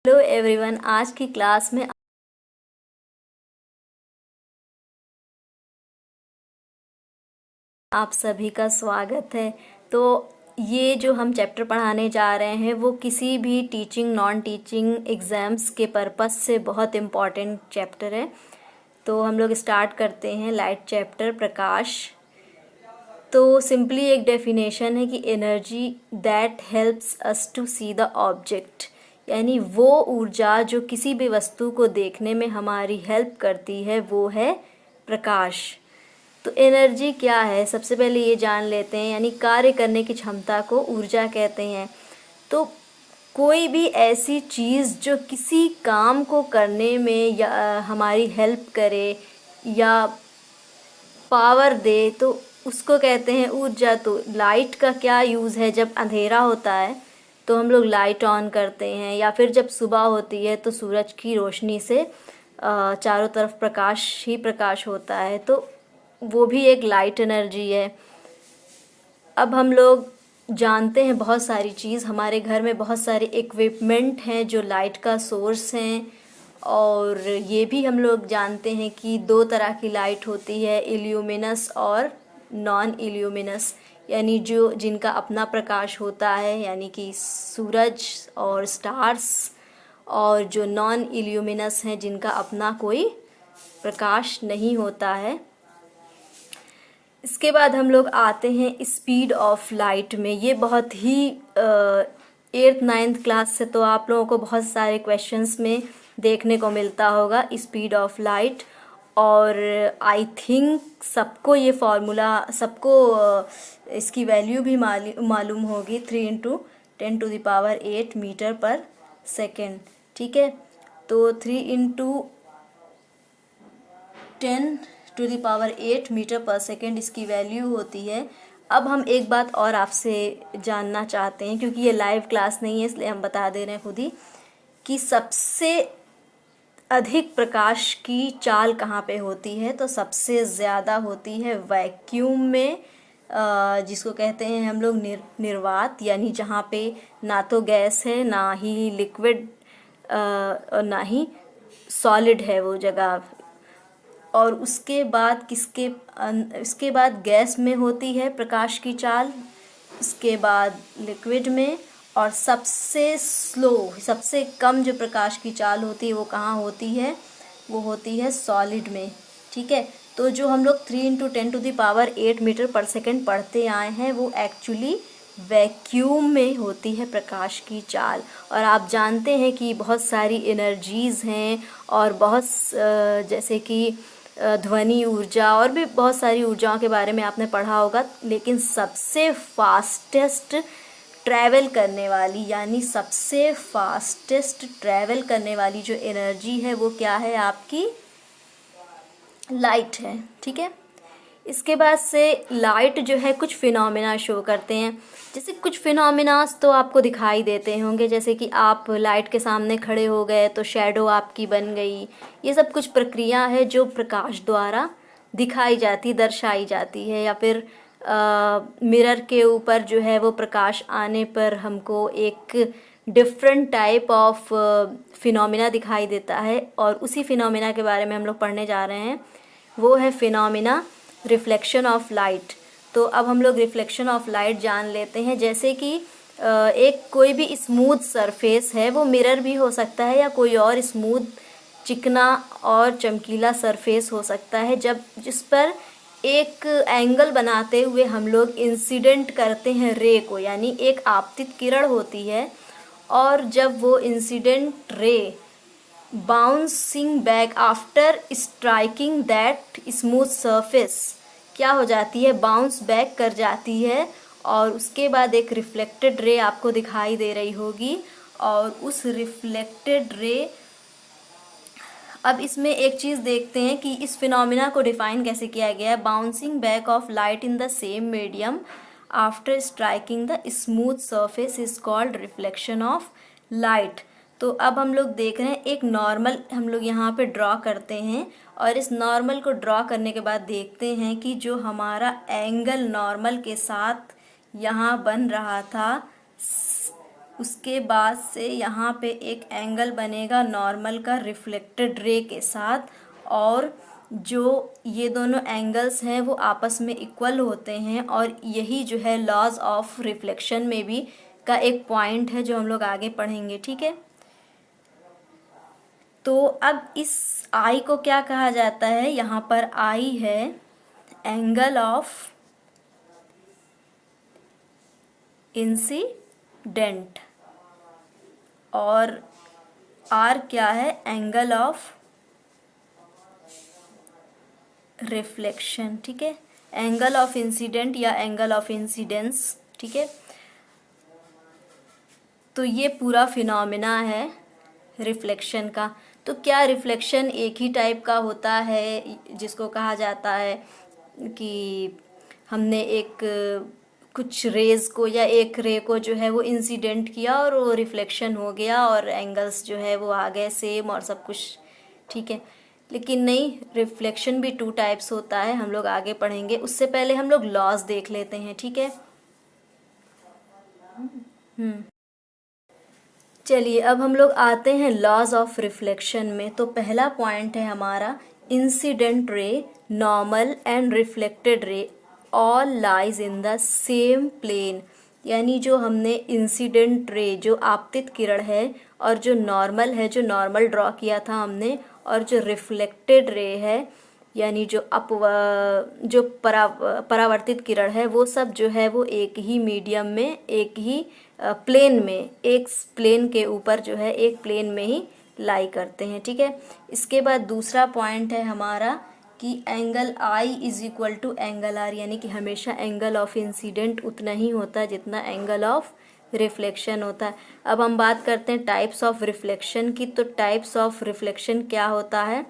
Hello everyone, आज की class में आप सभी का स्वागत है। तो ये जो हम चैप्टर पढ़ाने जा रहे हैं वो किसी भी टीचिंग नॉन टीचिंग एग्ज़ाम्स के पर्पस से बहुत इम्पॉर्टेंट चैप्टर है। तो हम लोग स्टार्ट करते हैं लाइट चैप्टर प्रकाश। तो सिंपली एक डेफिनेशन है कि energy that helps us to see the object, यानी वो ऊर्जा जो किसी भी वस्तु को देखने में हमारी हेल्प करती है वो है प्रकाश। तो एनर्जी क्या है, सबसे पहले ये जान लेते हैं। यानी कार्य करने की क्षमता को ऊर्जा कहते हैं। तो कोई भी ऐसी चीज़ जो किसी काम को करने में या हमारी हेल्प करे या पावर दे तो उसको कहते हैं ऊर्जा। तो लाइट का क्या यूज़ है, जब अंधेरा होता है तो हम लोग लाइट ऑन करते हैं, या फिर जब सुबह होती है तो सूरज की रोशनी से चारों तरफ प्रकाश ही प्रकाश होता है, तो वो भी एक लाइट एनर्जी है। अब हम लोग जानते हैं बहुत सारी चीज़, हमारे घर में बहुत सारे इक्विपमेंट हैं जो लाइट का सोर्स हैं। और ये भी हम लोग जानते हैं कि दो तरह की लाइट होती है, इल्यूमिनस और नॉन इल्यूमिनस, यानी जो जिनका अपना प्रकाश होता है यानी कि सूरज और स्टार्स, और जो नॉन इल्यूमिनस हैं जिनका अपना कोई प्रकाश नहीं होता है। इसके बाद हम लोग आते हैं स्पीड ऑफ लाइट में। ये बहुत ही 8th-9th क्लास से तो आप लोगों को बहुत सारे क्वेश्चंस में देखने को मिलता होगा स्पीड ऑफ लाइट। और आई थिंक सबको ये फार्मूला, सबको इसकी वैल्यू भी मालूम होगी, 3 × 10⁸ मीटर पर सेकेंड। ठीक है, तो 3 × 10⁸ मीटर पर सेकेंड इसकी वैल्यू होती है। अब हम एक बात और आपसे जानना चाहते हैं, क्योंकि ये लाइव क्लास नहीं है इसलिए हम बता दे रहे हैं खुद ही, कि सबसे अधिक प्रकाश की चाल कहाँ पे होती है। तो सबसे ज़्यादा होती है वैक्यूम में, जिसको कहते हैं हम लोग निर्वात, यानी जहाँ पे ना तो गैस है, ना ही लिक्विड और ना ही सॉलिड है वो जगह। और उसके बाद इसके बाद गैस में होती है प्रकाश की चाल, उसके बाद लिक्विड में, और सबसे स्लो, सबसे कम जो प्रकाश की चाल होती है वो कहाँ होती है, वो होती है सॉलिड में। ठीक है, तो जो हम लोग 3 × 10⁸ मीटर पर सेकेंड पढ़ते आए हैं वो एक्चुअली वैक्यूम में होती है प्रकाश की चाल। और आप जानते हैं कि बहुत सारी एनर्जीज़ हैं, और बहुत जैसे कि ध्वनि ऊर्जा और भी बहुत सारी ऊर्जाओं के बारे में आपने पढ़ा होगा, लेकिन सबसे फास्टेस्ट ट्रैवल करने वाली, यानी सबसे फास्टेस्ट ट्रैवल करने वाली जो एनर्जी है वो क्या है, आपकी लाइट है। ठीक है, इसके बाद से लाइट जो है कुछ फिनोमेना शो करते हैं। जैसे कुछ फिनोमेनास तो आपको दिखाई देते होंगे, जैसे कि आप लाइट के सामने खड़े हो गए तो शैडो आपकी बन गई। ये सब कुछ प्रक्रिया है जो प्रकाश द्वारा दिखाई जाती, दर्शाई जाती है। या फिर मिरर के ऊपर जो है वो प्रकाश आने पर हमको एक डिफरेंट टाइप ऑफ फिनोमेना दिखाई देता है, और उसी फिनोमेना के बारे में हम लोग पढ़ने जा रहे हैं। वो है फिनोमेना रिफ्लेक्शन ऑफ लाइट। तो अब हम लोग रिफ्लेक्शन ऑफ लाइट जान लेते हैं। जैसे कि एक कोई भी स्मूथ सरफेस है, वो मिरर भी हो सकता है या कोई और स्मूथ चिकना और चमकीला सरफेस हो सकता है, जब जिस पर एक एंगल बनाते हुए हम लोग इंसिडेंट करते हैं रे को, यानी एक आपतित किरण होती है। और जब वो incident ray bouncing back after striking that smooth surface क्या हो जाती है, बाउंस बैक कर जाती है, और उसके बाद एक रिफ्लेक्टेड रे आपको दिखाई दे रही होगी। और उस रिफ्लेक्टेड रे, अब इसमें एक चीज़ देखते हैं कि इस फिनोमिना को डिफाइन कैसे किया गया है। Bouncing back of light in the same medium after striking the smooth surface is called reflection of light. तो अब हम लोग देख रहे हैं एक नॉर्मल हम लोग यहाँ पे ड्रॉ करते हैं, और इस नॉर्मल को ड्रॉ करने के बाद देखते हैं कि जो हमारा एंगल नॉर्मल के साथ यहाँ बन रहा था उसके बाद से यहाँ पे एक एंगल बनेगा नॉर्मल का रिफ्लेक्टेड रे के साथ, और जो ये दोनों एंगल्स हैं वो आपस में इक्वल होते हैं, और यही जो है लॉज ऑफ रिफ्लेक्शन में भी का एक पॉइंट है जो हम लोग आगे पढ़ेंगे, ठीक है। तो अब इस आई को क्या कहा जाता है, यहाँ पर आई है एंगल ऑफ इंसिडेंट, और आर क्या है, एंगल ऑफ रिफ्लेक्शन, ठीक है, एंगल ऑफ इंसिडेंट या एंगल ऑफ इंसिडेंस, ठीक है। तो ये पूरा फिनोमेना है रिफ्लेक्शन का। तो क्या रिफ्लेक्शन एक ही टाइप का होता है, जिसको कहा जाता है कि हमने एक कुछ रेज को या एक रे को जो है वो इंसिडेंट किया और वो रिफ्लेक्शन हो गया और एंगल्स जो है वो आ गए सेम और सब कुछ, ठीक है। लेकिन नहीं, रिफ्लेक्शन भी 2 टाइप्स होता है, हम लोग आगे पढ़ेंगे। उससे पहले हम लोग लॉज देख लेते हैं, ठीक है। चलिए अब हम लोग आते हैं लॉज ऑफ रिफ्लेक्शन में। तो पहला पॉइंट है हमारा, incident ray, normal and reflected ray all lies in the same plane. यानी जो हमने इंसिडेंट रे जो आपतित किरण है, और जो नॉर्मल है जो नॉर्मल ड्रॉ किया था हमने, और जो रिफ्लेक्टेड रे है यानी जो परावर्तित किरण है, वो सब जो है वो एक ही मीडियम में, एक ही प्लेन में, एक प्लेन के ऊपर जो है एक प्लेन में ही लाई करते हैं, ठीक है। इसके बाद दूसरा पॉइंट है हमारा कि angle i is equal to angle r, यानी कि हमेशा एंगल ऑफ इंसिडेंट उतना ही होता है जितना एंगल ऑफ रिफ्लेक्शन होता है। अब हम बात करते हैं टाइप्स ऑफ रिफ्लेक्शन की। तो टाइप्स ऑफ रिफ्लेक्शन क्या होता है,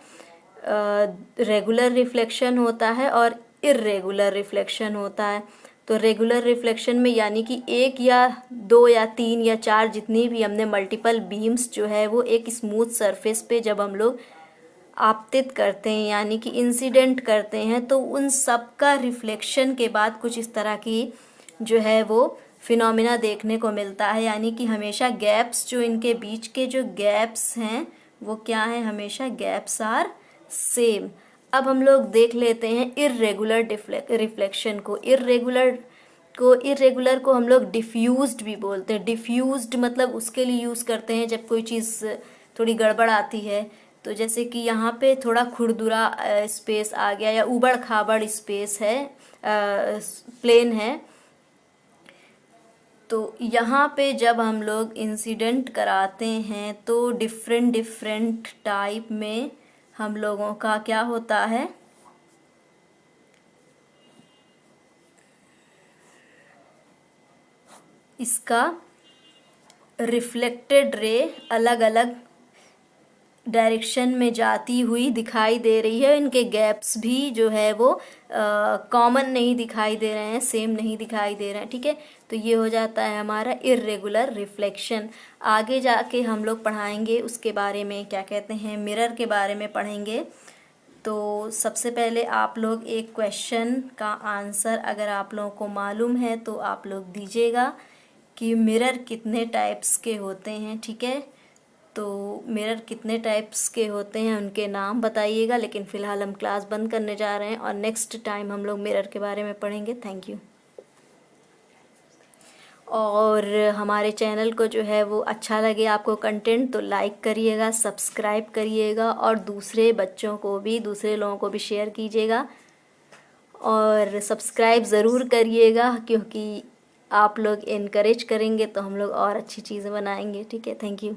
रेगुलर रिफ्लेक्शन होता है और इर्रेगुलर रिफ्लेक्शन होता है। तो रेगुलर रिफ्लेक्शन में यानी कि 1 या 2 या 3 या 4 जितनी भी हमने मल्टीपल बीम्स जो है वो एक स्मूथ सरफेस पे जब हम लोग आपतित करते हैं यानी कि इंसिडेंट करते हैं, तो उन सब का रिफ्लेक्शन के बाद कुछ इस तरह की जो है वो फिनोमिना देखने को मिलता है। यानी कि हमेशा गैप्स, जो इनके बीच के जो गैप्स हैं वो क्या है, हमेशा गैप्स आर सेम। अब हम लोग देख लेते हैं इर्रेगुलर रिफ्लेक्शन को। इर्रेगुलर को हम लोग डिफ्यूज्ड भी बोलते हैं। डिफ्यूज्ड मतलब उसके लिए यूज़ करते हैं जब कोई चीज़ थोड़ी गड़बड़ आती है। तो जैसे कि यहाँ पे थोड़ा खुरदुरा स्पेस आ गया या उबड़ खाबड़ स्पेस है, प्लेन है, तो यहाँ पे जब हम लोग इंसिडेंट कराते हैं तो डिफरेंट टाइप में हम लोगों का क्या होता है, इसका रिफ्लेक्टेड रे अलग अलग डायरेक्शन में जाती हुई दिखाई दे रही है। इनके गैप्स भी जो है वो कॉमन नहीं दिखाई दे रहे हैं, सेम नहीं दिखाई दे रहे हैं, ठीक है। तो ये हो जाता है हमारा इर्रेगुलर रिफ्लेक्शन। आगे जाके हम लोग पढ़ाएंगे उसके बारे में, क्या कहते हैं, मिरर के बारे में पढ़ेंगे। तो सबसे पहले आप लोग एक क्वेश्चन का आंसर अगर आप लोगों को मालूम है तो आप लोग दीजिएगा कि मिरर कितने टाइप्स के होते हैं, ठीक है। तो मिरर कितने टाइप्स के होते हैं उनके नाम बताइएगा। लेकिन फ़िलहाल हम क्लास बंद करने जा रहे हैं और नेक्स्ट टाइम हम लोग मिरर के बारे में पढ़ेंगे। Thank you. और हमारे चैनल को जो है वो अच्छा लगे आपको कंटेंट तो लाइक करिएगा, सब्सक्राइब करिएगा, और दूसरे बच्चों को भी, दूसरे लोगों को भी शेयर कीजिएगा। और सब्सक्राइब ज़रूर करिएगा क्योंकि आप लोग इनकरेज करेंगे तो हम लोग और अच्छी चीज़ें बनाएंगे, ठीक है। Thank you.